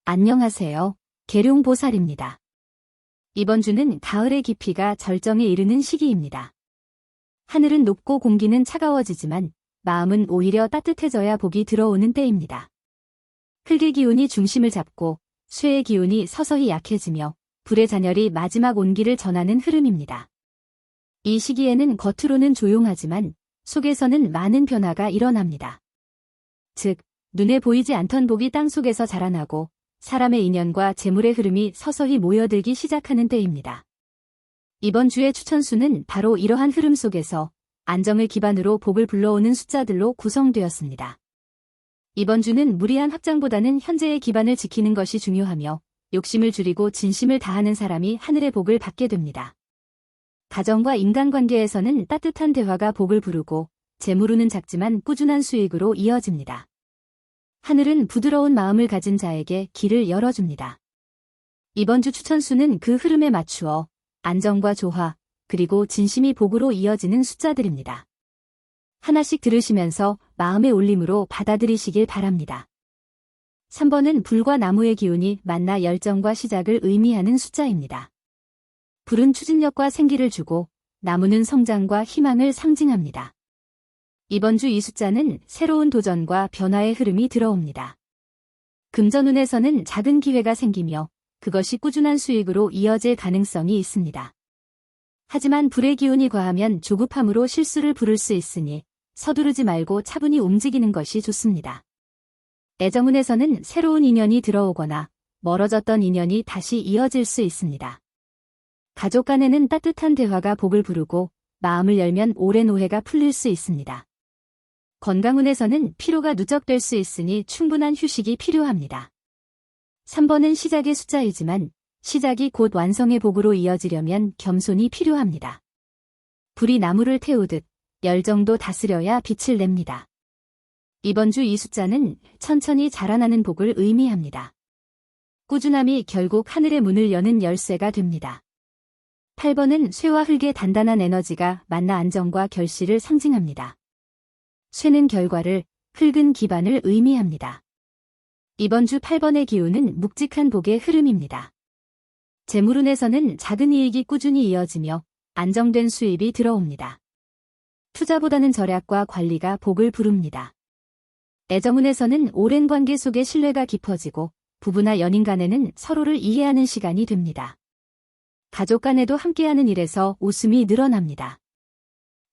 안녕하세요. 계룡보살입니다. 이번 주는 가을의 깊이가 절정에 이르는 시기입니다. 하늘은 높고 공기는 차가워지지만 마음은 오히려 따뜻해져야 복이 들어오는 때입니다. 흙의 기운이 중심을 잡고 쇠의 기운이 서서히 약해지며 불의 잔열이 마지막 온기를 전하는 흐름입니다. 이 시기에는 겉으로는 조용하지만 속에서는 많은 변화가 일어납니다. 즉, 눈에 보이지 않던 복이 땅속에서 자라나고 사람의 인연과 재물의 흐름이 서서히 모여들기 시작하는 때입니다. 이번 주의 추천수는 바로 이러한 흐름 속에서 안정을 기반으로 복을 불러오는 숫자들로 구성되었습니다. 이번 주는 무리한 확장보다는 현재의 기반을 지키는 것이 중요하며 욕심을 줄이고 진심을 다하는 사람이 하늘의 복을 받게 됩니다. 가정과 인간관계에서는 따뜻한 대화가 복을 부르고 재물운은 작지만 꾸준한 수익으로 이어집니다. 하늘은 부드러운 마음을 가진 자에게 길을 열어줍니다. 이번 주 추천수는 그 흐름에 맞추어 안정과 조화, 그리고 진심이 복으로 이어지는 숫자들입니다. 하나씩 들으시면서 마음의 울림으로 받아들이시길 바랍니다. 3번은 불과 나무의 기운이 만나 열정과 시작을 의미하는 숫자입니다. 불은 추진력과 생기를 주고 나무는 성장과 희망을 상징합니다. 이번 주 이 숫자는 새로운 도전과 변화의 흐름이 들어옵니다. 금전운에서는 작은 기회가 생기며 그것이 꾸준한 수익으로 이어질 가능성이 있습니다. 하지만 불의 기운이 과하면 조급함으로 실수를 부를 수 있으니 서두르지 말고 차분히 움직이는 것이 좋습니다. 애정운에서는 새로운 인연이 들어오거나 멀어졌던 인연이 다시 이어질 수 있습니다. 가족 간에는 따뜻한 대화가 복을 부르고 마음을 열면 오랜 오해가 풀릴 수 있습니다. 건강운에서는 피로가 누적될 수 있으니 충분한 휴식이 필요합니다. 3번은 시작의 숫자이지만 시작이 곧 완성의 복으로 이어지려면 겸손이 필요합니다. 불이 나무를 태우듯 열정도 다스려야 빛을 냅니다. 이번 주 이 숫자는 천천히 자라나는 복을 의미합니다. 꾸준함이 결국 하늘의 문을 여는 열쇠가 됩니다. 8번은 쇠와 흙의 단단한 에너지가 만나 안정과 결실을 상징합니다. 쇠는 결과를, 흙은 기반을 의미합니다. 이번 주 8번의 기운은 묵직한 복의 흐름입니다. 재물운에서는 작은 이익이 꾸준히 이어지며 안정된 수입이 들어옵니다. 투자보다는 절약과 관리가 복을 부릅니다. 애정운에서는 오랜 관계 속에 신뢰가 깊어지고 부부나 연인 간에는 서로를 이해하는 시간이 됩니다. 가족 간에도 함께하는 일에서 웃음이 늘어납니다.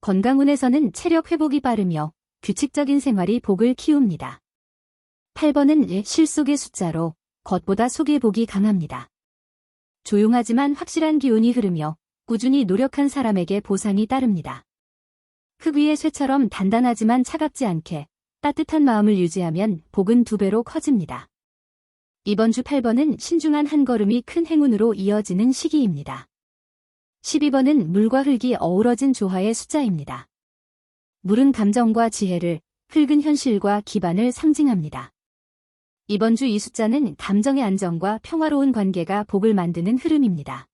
건강운에서는 체력 회복이 빠르며 규칙적인 생활이 복을 키웁니다. 8번은 실속의 숫자로 겉보다 속의 복이 강합니다. 조용하지만 확실한 기운이 흐르며 꾸준히 노력한 사람에게 보상이 따릅니다. 흙 위의 쇠처럼 단단하지만 차갑지 않게 따뜻한 마음을 유지하면 복은 2배로 커집니다. 이번 주 8번은 신중한 한 걸음이 큰 행운으로 이어지는 시기입니다. 12번은 물과 흙이 어우러진 조화의 숫자입니다. 물은 감정과 지혜를, 흙은 현실과 기반을 상징합니다. 이번 주 이 숫자는 감정의 안정과 평화로운 관계가 복을 만드는 흐름입니다.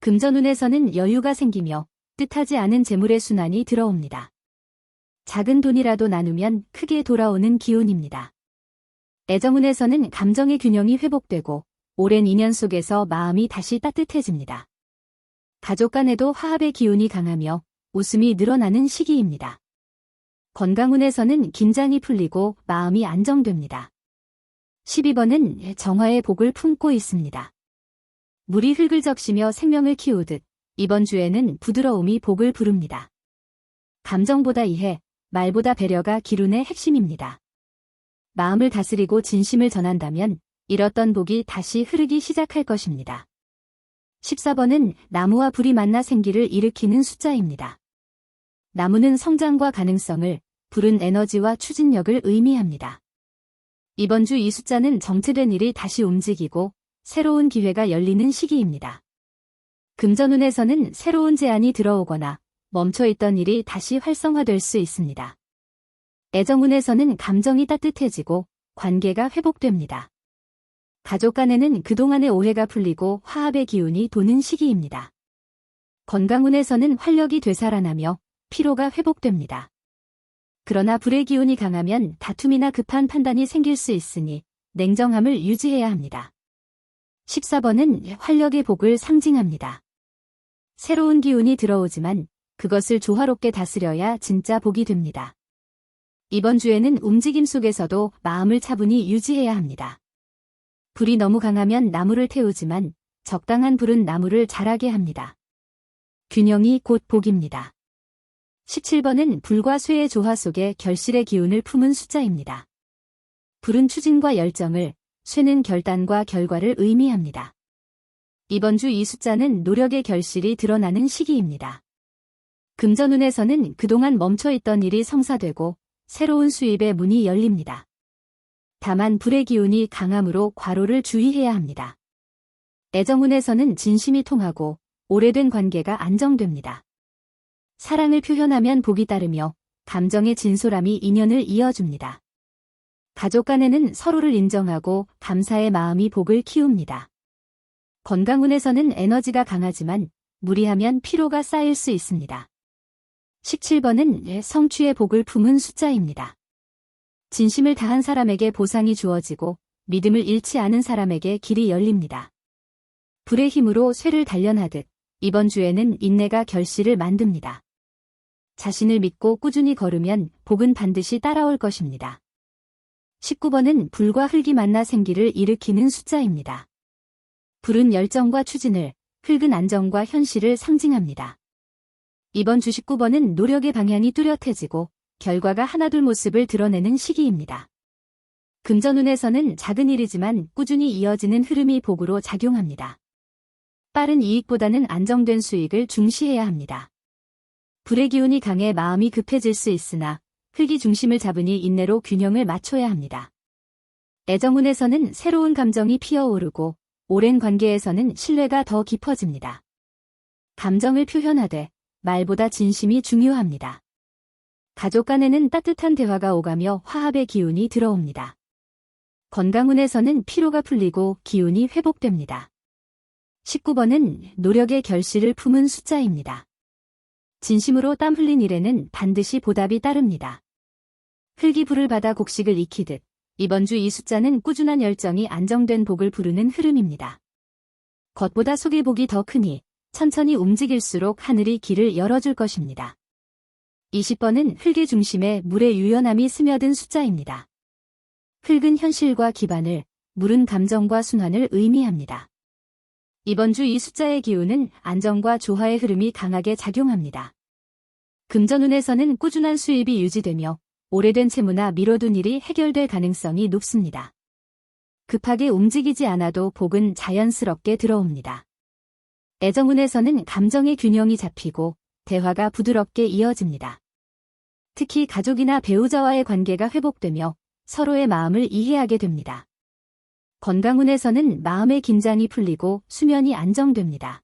금전운에서는 여유가 생기며 뜻하지 않은 재물의 순환이 들어옵니다. 작은 돈이라도 나누면 크게 돌아오는 기운입니다. 애정운에서는 감정의 균형이 회복되고 오랜 인연 속에서 마음이 다시 따뜻해집니다. 가족 간에도 화합의 기운이 강하며 웃음이 늘어나는 시기입니다. 건강운에서는 긴장이 풀리고 마음이 안정됩니다. 12번은 정화의 복을 품고 있습니다. 물이 흙을 적시며 생명을 키우듯 이번 주에는 부드러움이 복을 부릅니다. 감정보다 이해, 말보다 배려가 기운의 핵심입니다. 마음을 다스리고 진심을 전한다면 잃었던 복이 다시 흐르기 시작할 것입니다. 14번은 나무와 불이 만나 생기를 일으키는 숫자입니다. 나무는 성장과 가능성을, 불은 에너지와 추진력을 의미합니다. 이번 주 이 숫자는 정체된 일이 다시 움직이고 새로운 기회가 열리는 시기입니다. 금전운에서는 새로운 제안이 들어오거나 멈춰있던 일이 다시 활성화될 수 있습니다. 애정운에서는 감정이 따뜻해지고 관계가 회복됩니다. 가족 간에는 그동안의 오해가 풀리고 화합의 기운이 도는 시기입니다. 건강운에서는 활력이 되살아나며 피로가 회복됩니다. 그러나 불의 기운이 강하면 다툼이나 급한 판단이 생길 수 있으니 냉정함을 유지해야 합니다. 14번은 활력의 복을 상징합니다. 새로운 기운이 들어오지만 그것을 조화롭게 다스려야 진짜 복이 됩니다. 이번 주에는 움직임 속에서도 마음을 차분히 유지해야 합니다. 불이 너무 강하면 나무를 태우지만 적당한 불은 나무를 자라게 합니다. 균형이 곧 복입니다. 17번은 불과 쇠의 조화 속에 결실의 기운을 품은 숫자입니다. 불은 추진과 열정을, 쇠는 결단과 결과를 의미합니다. 이번 주 이 숫자는 노력의 결실이 드러나는 시기입니다. 금전운에서는 그동안 멈춰있던 일이 성사되고 새로운 수입의 문이 열립니다. 다만 불의 기운이 강함으로 과로를 주의해야 합니다. 애정운에서는 진심이 통하고 오래된 관계가 안정됩니다. 사랑을 표현하면 복이 따르며 감정의 진솔함이 인연을 이어줍니다. 가족 간에는 서로를 인정하고 감사의 마음이 복을 키웁니다. 건강운에서는 에너지가 강하지만 무리하면 피로가 쌓일 수 있습니다. 17번은 성취의 복을 품은 숫자입니다. 진심을 다한 사람에게 보상이 주어지고 믿음을 잃지 않은 사람에게 길이 열립니다. 불의 힘으로 쇠를 단련하듯 이번 주에는 인내가 결실을 만듭니다. 자신을 믿고 꾸준히 걸으면 복은 반드시 따라올 것입니다. 19번은 불과 흙이 만나 생기를 일으키는 숫자입니다. 불은 열정과 추진을, 흙은 안정과 현실을 상징합니다. 이번 주 19번은 노력의 방향이 뚜렷해지고 결과가 하나둘 모습을 드러내는 시기입니다. 금전운에서는 작은 일이지만 꾸준히 이어지는 흐름이 복으로 작용합니다. 빠른 이익보다는 안정된 수익을 중시해야 합니다. 불의 기운이 강해 마음이 급해질 수 있으나 흙이 중심을 잡으니 인내로 균형을 맞춰야 합니다. 애정운에서는 새로운 감정이 피어오르고 오랜 관계에서는 신뢰가 더 깊어집니다. 감정을 표현하되 말보다 진심이 중요합니다. 가족 간에는 따뜻한 대화가 오가며 화합의 기운이 들어옵니다. 건강운에서는 피로가 풀리고 기운이 회복됩니다. 19번은 노력의 결실을 품은 숫자입니다. 진심으로 땀 흘린 일에는 반드시 보답이 따릅니다. 흙이 불을 받아 곡식을 익히듯 이번 주 이 숫자는 꾸준한 열정이 안정된 복을 부르는 흐름입니다. 겉보다 속의 복이 더 크니 천천히 움직일수록 하늘이 길을 열어줄 것입니다. 20번은 흙의 중심에 물의 유연함이 스며든 숫자입니다. 흙은 현실과 기반을, 물은 감정과 순환을 의미합니다. 이번 주 이 숫자의 기운은 안정과 조화의 흐름이 강하게 작용합니다. 금전운에서는 꾸준한 수입이 유지되며 오래된 채무나 미뤄둔 일이 해결될 가능성이 높습니다. 급하게 움직이지 않아도 복은 자연스럽게 들어옵니다. 애정운에서는 감정의 균형이 잡히고 대화가 부드럽게 이어집니다. 특히 가족이나 배우자와의 관계가 회복되며 서로의 마음을 이해하게 됩니다. 건강운에서는 마음의 긴장이 풀리고 수면이 안정됩니다.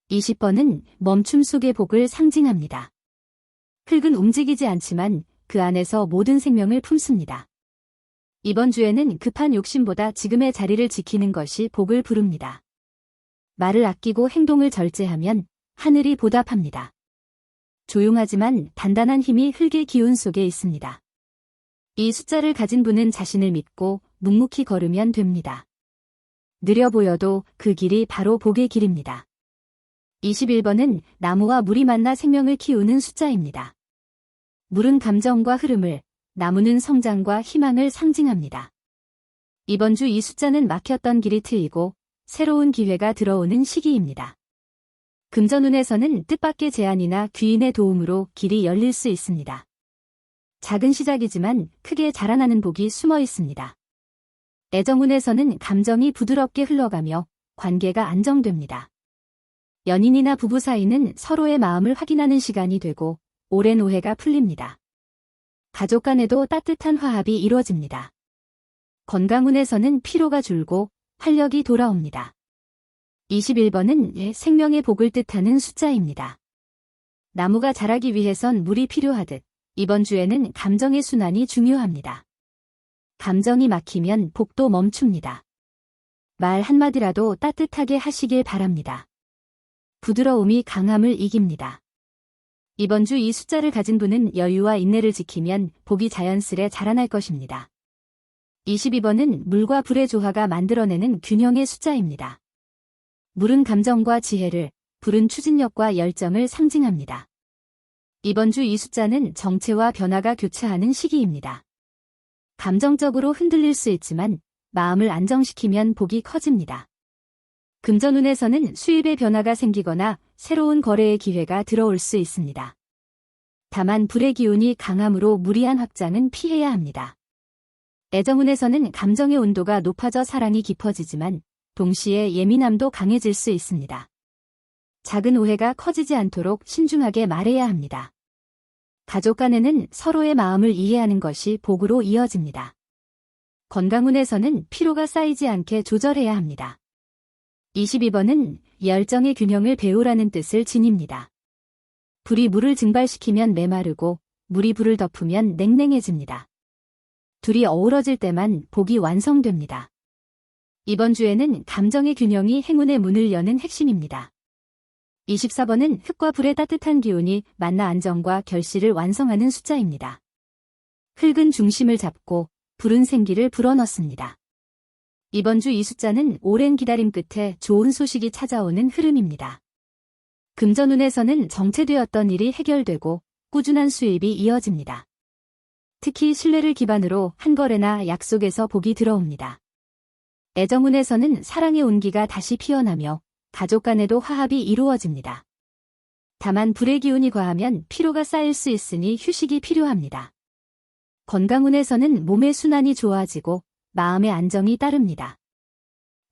20번은 멈춤 속의 복을 상징합니다. 흙은 움직이지 않지만 그 안에서 모든 생명을 품습니다. 이번 주에는 급한 욕심보다 지금의 자리를 지키는 것이 복을 부릅니다. 말을 아끼고 행동을 절제하면 하늘이 보답합니다. 조용하지만 단단한 힘이 흙의 기운 속에 있습니다. 이 숫자를 가진 분은 자신을 믿고 묵묵히 걸으면 됩니다. 느려 보여도 그 길이 바로 복의 길입니다. 21번은 나무와 물이 만나 생명을 키우는 숫자입니다. 물은 감정과 흐름을, 나무는 성장과 희망을 상징합니다. 이번 주 이 숫자는 막혔던 길이 트이고 새로운 기회가 들어오는 시기입니다. 금전운에서는 뜻밖의 제안이나 귀인의 도움으로 길이 열릴 수 있습니다. 작은 시작이지만 크게 자라나는 복이 숨어 있습니다. 애정운에서는 감정이 부드럽게 흘러가며 관계가 안정됩니다. 연인이나 부부 사이는 서로의 마음을 확인하는 시간이 되고 오랜 오해가 풀립니다. 가족 간에도 따뜻한 화합이 이루어집니다. 건강운에서는 피로가 줄고 활력이 돌아옵니다. 21번은 생명의 복을 뜻하는 숫자입니다. 나무가 자라기 위해선 물이 필요하듯 이번 주에는 감정의 순환이 중요합니다. 감정이 막히면 복도 멈춥니다. 말 한마디라도 따뜻하게 하시길 바랍니다. 부드러움이 강함을 이깁니다. 이번 주 이 숫자를 가진 분은 여유와 인내를 지키면 복이 자연스레 자라날 것입니다. 22번은 물과 불의 조화가 만들어내는 균형의 숫자입니다. 물은 감정과 지혜를, 불은 추진력과 열정을 상징합니다. 이번 주 이 숫자는 정체와 변화가 교차하는 시기입니다. 감정적으로 흔들릴 수 있지만 마음을 안정시키면 복이 커집니다. 금전운에서는 수입의 변화가 생기거나 새로운 거래의 기회가 들어올 수 있습니다. 다만 불의 기운이 강함으로 무리한 확장은 피해야 합니다. 애정운에서는 감정의 온도가 높아져 사랑이 깊어지지만 동시에 예민함도 강해질 수 있습니다. 작은 오해가 커지지 않도록 신중하게 말해야 합니다. 가족 간에는 서로의 마음을 이해하는 것이 복으로 이어집니다. 건강운에서는 피로가 쌓이지 않게 조절해야 합니다. 22번은 열정의 균형을 배우라는 뜻을 지닙니다. 불이 물을 증발시키면 메마르고 물이 불을 덮으면 냉랭해집니다. 둘이 어우러질 때만 복이 완성됩니다. 이번 주에는 감정의 균형이 행운의 문을 여는 핵심입니다. 24번은 흙과 불의 따뜻한 기운이 만나 안정과 결실을 완성하는 숫자입니다. 흙은 중심을 잡고 불은 생기를 불어넣습니다. 이번 주 이 숫자는 오랜 기다림 끝에 좋은 소식이 찾아오는 흐름입니다. 금전운에서는 정체되었던 일이 해결되고 꾸준한 수입이 이어집니다. 특히 신뢰를 기반으로 한 거래나 약속에서 복이 들어옵니다. 애정운에서는 사랑의 온기가 다시 피어나며 가족 간에도 화합이 이루어집니다. 다만 불의 기운이 과하면 피로가 쌓일 수 있으니 휴식이 필요합니다. 건강운에서는 몸의 순환이 좋아지고 마음의 안정이 따릅니다.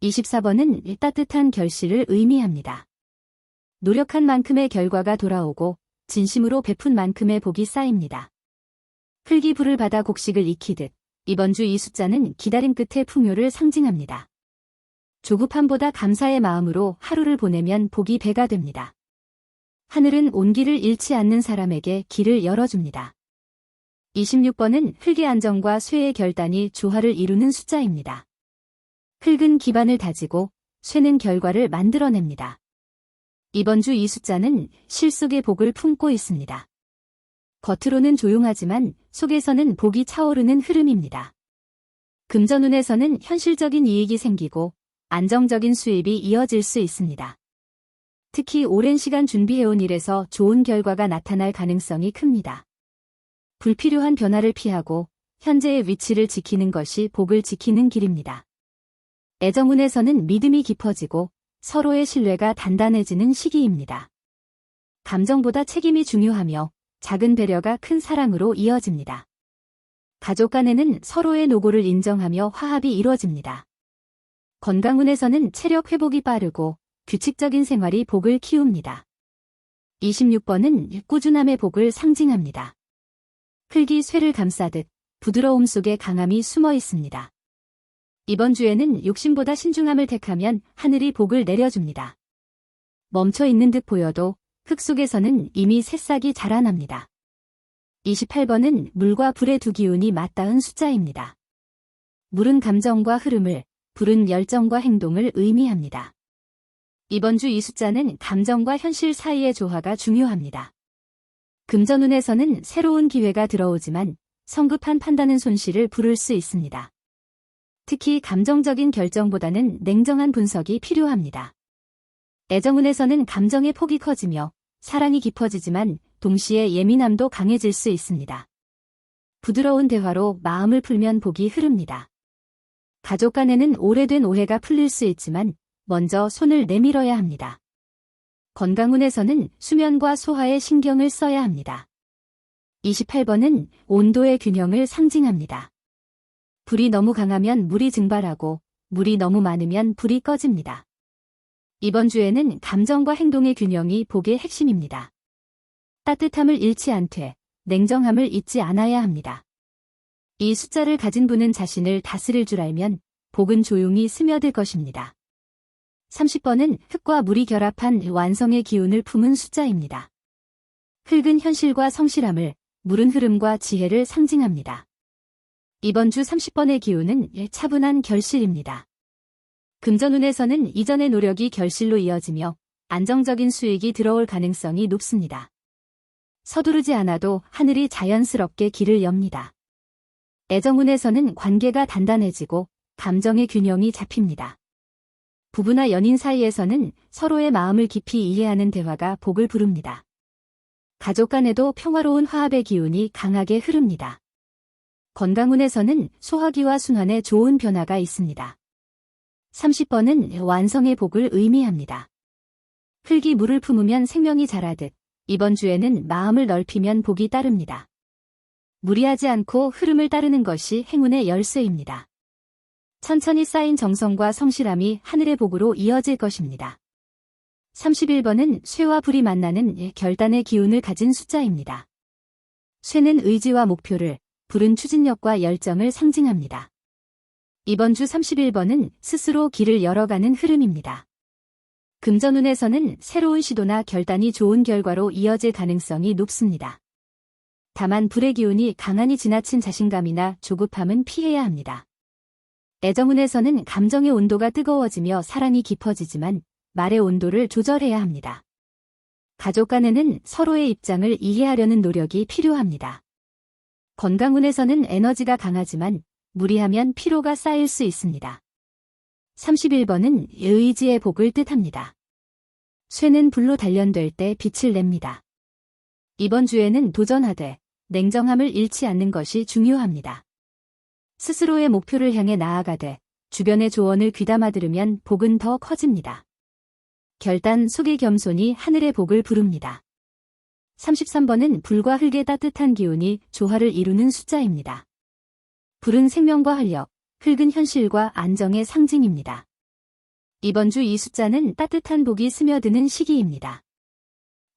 24번은 따뜻한 결실을 의미합니다. 노력한 만큼의 결과가 돌아오고 진심으로 베푼 만큼의 복이 쌓입니다. 흙이 불을 받아 곡식을 익히듯 이번 주 이 숫자는 기다림 끝의 풍요를 상징합니다. 조급함보다 감사의 마음으로 하루를 보내면 복이 배가 됩니다. 하늘은 온기를 잃지 않는 사람에게 길을 열어줍니다. 26번은 흙의 안정과 쇠의 결단이 조화를 이루는 숫자입니다. 흙은 기반을 다지고 쇠는 결과를 만들어냅니다. 이번 주 이 숫자는 실속의 복을 품고 있습니다. 겉으로는 조용하지만 속에서는 복이 차오르는 흐름입니다. 금전운에서는 현실적인 이익이 생기고 안정적인 수입이 이어질 수 있습니다. 특히 오랜 시간 준비해온 일에서 좋은 결과가 나타날 가능성이 큽니다. 불필요한 변화를 피하고 현재의 위치를 지키는 것이 복을 지키는 길입니다. 애정운에서는 믿음이 깊어지고 서로의 신뢰가 단단해지는 시기입니다. 감정보다 책임이 중요하며 작은 배려가 큰 사랑으로 이어집니다. 가족 간에는 서로의 노고를 인정하며 화합이 이루어집니다. 건강운에서는 체력 회복이 빠르고 규칙적인 생활이 복을 키웁니다. 26번은 꾸준함의 복을 상징합니다. 흙이 쇠를 감싸듯 부드러움 속에 강함이 숨어 있습니다. 이번 주에는 욕심보다 신중함을 택하면 하늘이 복을 내려줍니다. 멈춰 있는 듯 보여도 흙 속에서는 이미 새싹이 자라납니다. 28번은 물과 불의 두 기운이 맞닿은 숫자입니다. 물은 감정과 흐름을, 불은 열정과 행동을 의미합니다. 이번 주 이 숫자는 감정과 현실 사이의 조화가 중요합니다. 금전운에서는 새로운 기회가 들어오지만 성급한 판단은 손실을 부를 수 있습니다. 특히 감정적인 결정보다는 냉정한 분석이 필요합니다. 애정운에서는 감정의 폭이 커지며 사랑이 깊어지지만 동시에 예민함도 강해질 수 있습니다. 부드러운 대화로 마음을 풀면 복이 흐릅니다. 가족 간에는 오래된 오해가 풀릴 수 있지만 먼저 손을 내밀어야 합니다. 건강운에서는 수면과 소화에 신경을 써야 합니다. 28번은 온도의 균형을 상징합니다. 불이 너무 강하면 물이 증발하고 물이 너무 많으면 불이 꺼집니다. 이번 주에는 감정과 행동의 균형이 복의 핵심입니다. 따뜻함을 잃지 않되 냉정함을 잊지 않아야 합니다. 이 숫자를 가진 분은 자신을 다스릴 줄 알면 복은 조용히 스며들 것입니다. 30번은 흙과 물이 결합한 완성의 기운을 품은 숫자입니다. 흙은 현실과 성실함을, 물은 흐름과 지혜를 상징합니다. 이번 주 30번의 기운은 차분한 결실입니다. 금전운에서는 이전의 노력이 결실로 이어지며 안정적인 수익이 들어올 가능성이 높습니다. 서두르지 않아도 하늘이 자연스럽게 길을 엽니다. 애정운에서는 관계가 단단해지고 감정의 균형이 잡힙니다. 부부나 연인 사이에서는 서로의 마음을 깊이 이해하는 대화가 복을 부릅니다. 가족 간에도 평화로운 화합의 기운이 강하게 흐릅니다. 건강운에서는 소화기와 순환에 좋은 변화가 있습니다. 30번은 완성의 복을 의미합니다. 흙이 물을 품으면 생명이 자라듯 이번 주에는 마음을 넓히면 복이 따릅니다. 무리하지 않고 흐름을 따르는 것이 행운의 열쇠입니다. 천천히 쌓인 정성과 성실함이 하늘의 복으로 이어질 것입니다. 31번은 쇠와 불이 만나는 결단의 기운을 가진 숫자입니다. 쇠는 의지와 목표를, 불은 추진력과 열정을 상징합니다. 이번 주 31번은 스스로 길을 열어가는 흐름입니다. 금전운에서는 새로운 시도나 결단이 좋은 결과로 이어질 가능성이 높습니다. 다만 불의 기운이 강하니 지나친 자신감이나 조급함은 피해야 합니다. 애정운에서는 감정의 온도가 뜨거워지며 사랑이 깊어지지만 말의 온도를 조절해야 합니다. 가족 간에는 서로의 입장을 이해하려는 노력이 필요합니다. 건강운에서는 에너지가 강하지만 무리하면 피로가 쌓일 수 있습니다. 31번은 의지의 복을 뜻합니다. 쇠는 불로 단련될 때 빛을 냅니다. 이번 주에는 도전하되 냉정함을 잃지 않는 것이 중요합니다. 스스로의 목표를 향해 나아가되 주변의 조언을 귀담아 들으면 복은 더 커집니다. 결단 속의 겸손이 하늘의 복을 부릅니다. 33번은 불과 흙의 따뜻한 기운이 조화를 이루는 숫자입니다. 불은 생명과 활력, 흙은 현실과 안정의 상징입니다. 이번 주 이 숫자는 따뜻한 복이 스며드는 시기입니다.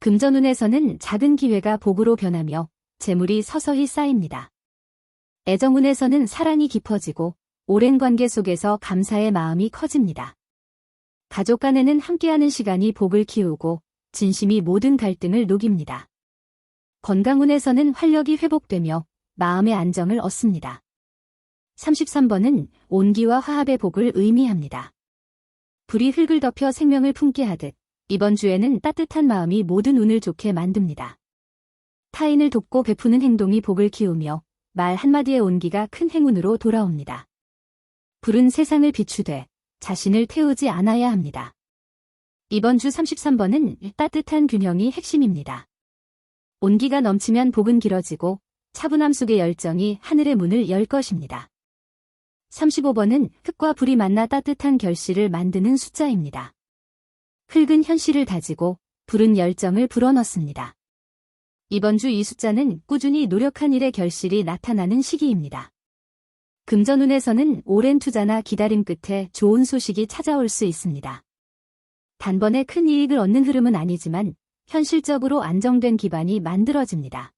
금전운에서는 작은 기회가 복으로 변하며 재물이 서서히 쌓입니다. 애정운에서는 사랑이 깊어지고 오랜 관계 속에서 감사의 마음이 커집니다. 가족 간에는 함께하는 시간이 복을 키우고 진심이 모든 갈등을 녹입니다. 건강운에서는 활력이 회복되며 마음의 안정을 얻습니다. 33번은 온기와 화합의 복을 의미합니다. 불이 흙을 덮여 생명을 품게 하듯 이번 주에는 따뜻한 마음이 모든 운을 좋게 만듭니다. 타인을 돕고 베푸는 행동이 복을 키우며 말 한마디의 온기가 큰 행운으로 돌아옵니다. 불은 세상을 비추되 자신을 태우지 않아야 합니다. 이번 주 33번은 따뜻한 균형이 핵심입니다. 온기가 넘치면 복은 길어지고 차분함 속의 열정이 하늘의 문을 열 것입니다. 35번은 흙과 불이 만나 따뜻한 결실을 만드는 숫자입니다. 흙은 현실을 다지고 불은 열정을 불어넣습니다. 이번 주 이 숫자는 꾸준히 노력한 일의 결실이 나타나는 시기입니다. 금전운에서는 오랜 투자나 기다림 끝에 좋은 소식이 찾아올 수 있습니다. 단번에 큰 이익을 얻는 흐름은 아니지만 현실적으로 안정된 기반이 만들어집니다.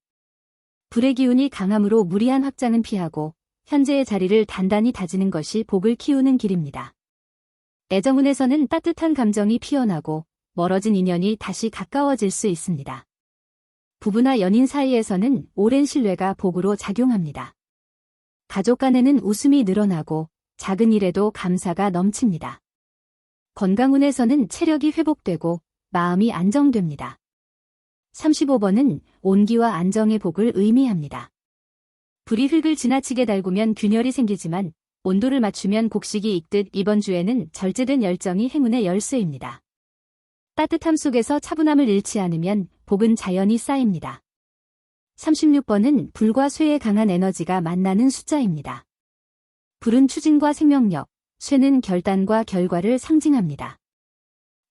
불의 기운이 강함으로 무리한 확장은 피하고 현재의 자리를 단단히 다지는 것이 복을 키우는 길입니다. 애정운에서는 따뜻한 감정이 피어나고 멀어진 인연이 다시 가까워질 수 있습니다. 부부나 연인 사이에서는 오랜 신뢰가 복으로 작용합니다. 가족 간에는 웃음이 늘어나고 작은 일에도 감사가 넘칩니다. 건강운에서는 체력이 회복되고 마음이 안정됩니다. 35번은 온기와 안정의 복을 의미합니다. 불이 흙을 지나치게 달구면 균열이 생기지만 온도를 맞추면 곡식이 익듯 이번 주에는 절제된 열정이 행운의 열쇠입니다. 따뜻함 속에서 차분함을 잃지 않으면 복은 자연히 쌓입니다. 36번은 불과 쇠의 강한 에너지가 만나는 숫자입니다. 불은 추진과 생명력, 쇠는 결단과 결과를 상징합니다.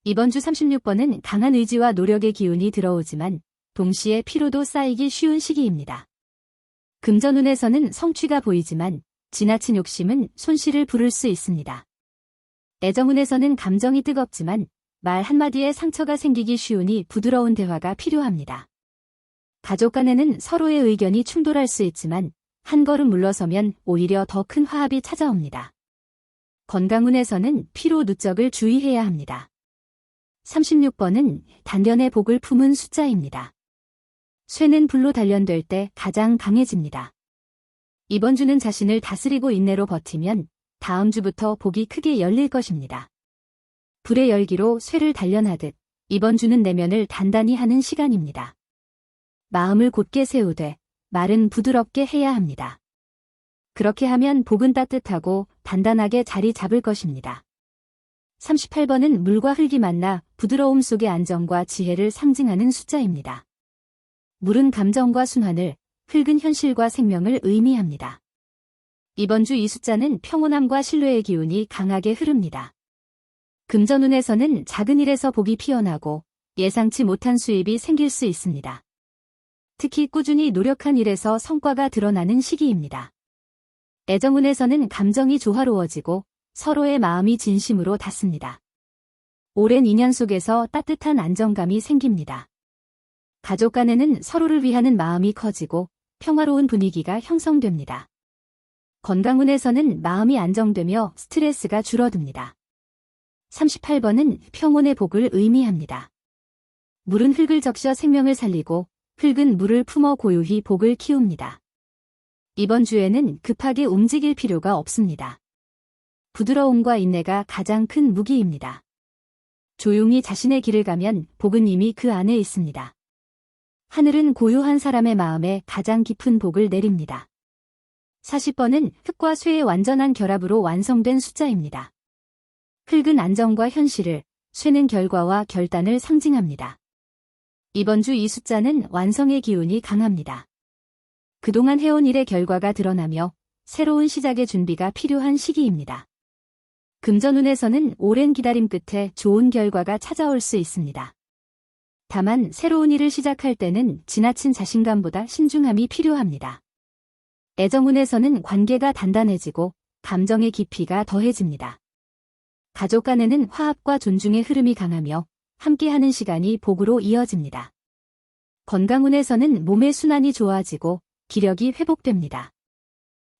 이번 주 36번은 강한 의지와 노력의 기운이 들어오지만 동시에 피로도 쌓이기 쉬운 시기입니다. 금전운에서는 성취가 보이지만 지나친 욕심은 손실을 부를 수 있습니다. 애정운에서는 감정이 뜨겁지만 말 한마디에 상처가 생기기 쉬우니 부드러운 대화가 필요합니다. 가족 간에는 서로의 의견이 충돌할 수 있지만 한 걸음 물러서면 오히려 더 큰 화합이 찾아옵니다. 건강운에서는 피로 누적을 주의해야 합니다. 36번은 단련의 복을 품은 숫자입니다. 쇠는 불로 단련될 때 가장 강해집니다. 이번 주는 자신을 다스리고 인내로 버티면 다음 주부터 복이 크게 열릴 것입니다. 불의 열기로 쇠를 단련하듯 이번 주는 내면을 단단히 하는 시간입니다. 마음을 곧게 세우되 말은 부드럽게 해야 합니다. 그렇게 하면 복은 따뜻하고 단단하게 자리 잡을 것입니다. 38번은 물과 흙이 만나 부드러움 속의 안정과 지혜를 상징하는 숫자입니다. 물은 감정과 순환을, 흙은 현실과 생명을 의미합니다. 이번 주 이 숫자는 평온함과 신뢰의 기운이 강하게 흐릅니다. 금전운에서는 작은 일에서 복이 피어나고 예상치 못한 수입이 생길 수 있습니다. 특히 꾸준히 노력한 일에서 성과가 드러나는 시기입니다. 애정운에서는 감정이 조화로워지고 서로의 마음이 진심으로 닿습니다. 오랜 인연 속에서 따뜻한 안정감이 생깁니다. 가족 간에는 서로를 위하는 마음이 커지고 평화로운 분위기가 형성됩니다. 건강운에서는 마음이 안정되며 스트레스가 줄어듭니다. 38번은 평온의 복을 의미합니다. 물은 흙을 적셔 생명을 살리고 흙은 물을 품어 고요히 복을 키웁니다. 이번 주에는 급하게 움직일 필요가 없습니다. 부드러움과 인내가 가장 큰 무기입니다. 조용히 자신의 길을 가면 복은 이미 그 안에 있습니다. 하늘은 고요한 사람의 마음에 가장 깊은 복을 내립니다. 40번은 흙과 쇠의 완전한 결합으로 완성된 숫자입니다. 흙은 안정과 현실을, 쇠는 결과와 결단을 상징합니다. 이번 주 이 숫자는 완성의 기운이 강합니다. 그동안 해온 일의 결과가 드러나며 새로운 시작의 준비가 필요한 시기입니다. 금전운에서는 오랜 기다림 끝에 좋은 결과가 찾아올 수 있습니다. 다만 새로운 일을 시작할 때는 지나친 자신감보다 신중함이 필요합니다. 애정운에서는 관계가 단단해지고 감정의 깊이가 더해집니다. 가족 간에는 화합과 존중의 흐름이 강하며 함께하는 시간이 복으로 이어집니다. 건강운에서는 몸의 순환이 좋아지고 기력이 회복됩니다.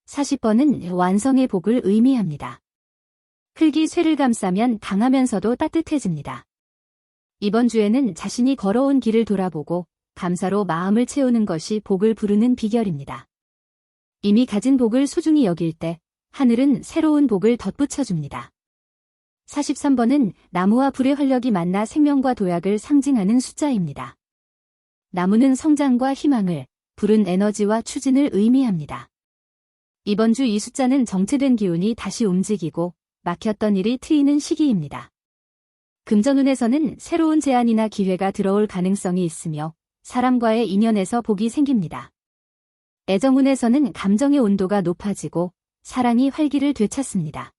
40번은 완성의 복을 의미합니다. 흙이 쇠를 감싸면 강하면서도 따뜻해집니다. 이번 주에는 자신이 걸어온 길을 돌아보고 감사로 마음을 채우는 것이 복을 부르는 비결입니다. 이미 가진 복을 소중히 여길 때 하늘은 새로운 복을 덧붙여줍니다. 43번은 나무와 불의 활력이 만나 생명과 도약을 상징하는 숫자입니다. 나무는 성장과 희망을, 불은 에너지와 추진을 의미합니다. 이번 주 이 숫자는 정체된 기운이 다시 움직이고 막혔던 일이 트이는 시기입니다. 금전운에서는 새로운 제안이나 기회가 들어올 가능성이 있으며 사람과의 인연에서 복이 생깁니다. 애정운에서는 감정의 온도가 높아지고 사랑이 활기를 되찾습니다.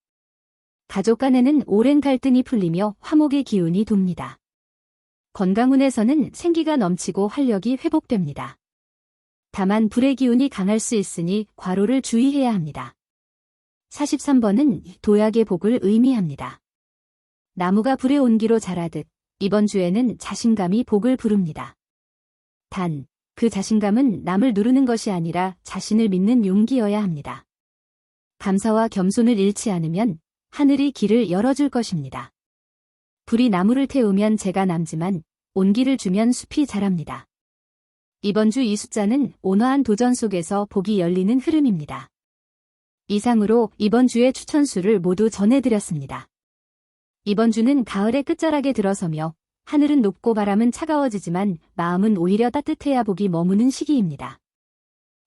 가족 간에는 오랜 갈등이 풀리며 화목의 기운이 돕니다. 건강운에서는 생기가 넘치고 활력이 회복됩니다. 다만 불의 기운이 강할 수 있으니 과로를 주의해야 합니다. 43번은 도약의 복을 의미합니다. 나무가 불의 온기로 자라듯 이번 주에는 자신감이 복을 부릅니다. 단, 그 자신감은 남을 누르는 것이 아니라 자신을 믿는 용기여야 합니다. 감사와 겸손을 잃지 않으면 하늘이 길을 열어줄 것입니다. 불이 나무를 태우면 재가 남지만 온기를 주면 숲이 자랍니다. 이번 주 이 숫자는 온화한 도전 속에서 복이 열리는 흐름입니다. 이상으로 이번 주의 추천수를 모두 전해드렸습니다. 이번 주는 가을의 끝자락에 들어서며 하늘은 높고 바람은 차가워지지만 마음은 오히려 따뜻해야 복이 머무는 시기입니다.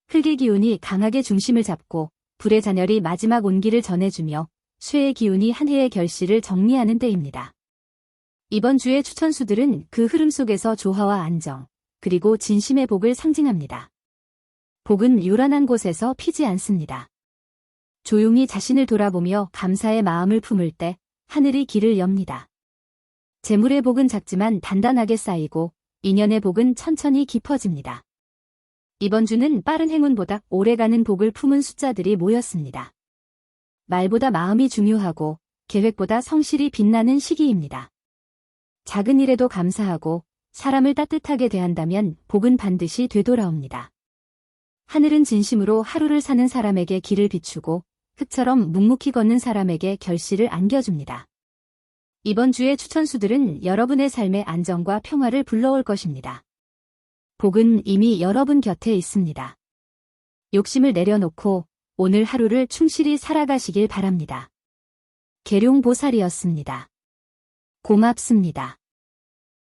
흙의 기운이 강하게 중심을 잡고 불의 잔열이 마지막 온기를 전해주며 쇠의 기운이 한 해의 결실을 정리하는 때입니다. 이번 주의 추천수들은 그 흐름 속에서 조화와 안정, 그리고 진심의 복을 상징합니다. 복은 요란한 곳에서 피지 않습니다. 조용히 자신을 돌아보며 감사의 마음을 품을 때 하늘이 길을 엽니다. 재물의 복은 작지만 단단하게 쌓이고 인연의 복은 천천히 깊어집니다. 이번 주는 빠른 행운보다 오래가는 복을 품은 숫자들이 모였습니다. 말보다 마음이 중요하고 계획보다 성실이 빛나는 시기입니다. 작은 일에도 감사하고 사람을 따뜻하게 대한다면 복은 반드시 되돌아옵니다. 하늘은 진심으로 하루를 사는 사람에게 길을 비추고 흙처럼 묵묵히 걷는 사람에게 결실을 안겨줍니다. 이번 주의 추천수들은 여러분의 삶에 안정과 평화를 불러올 것입니다. 복은 이미 여러분 곁에 있습니다. 욕심을 내려놓고 오늘 하루를 충실히 살아가시길 바랍니다. 계룡보살이었습니다. 고맙습니다.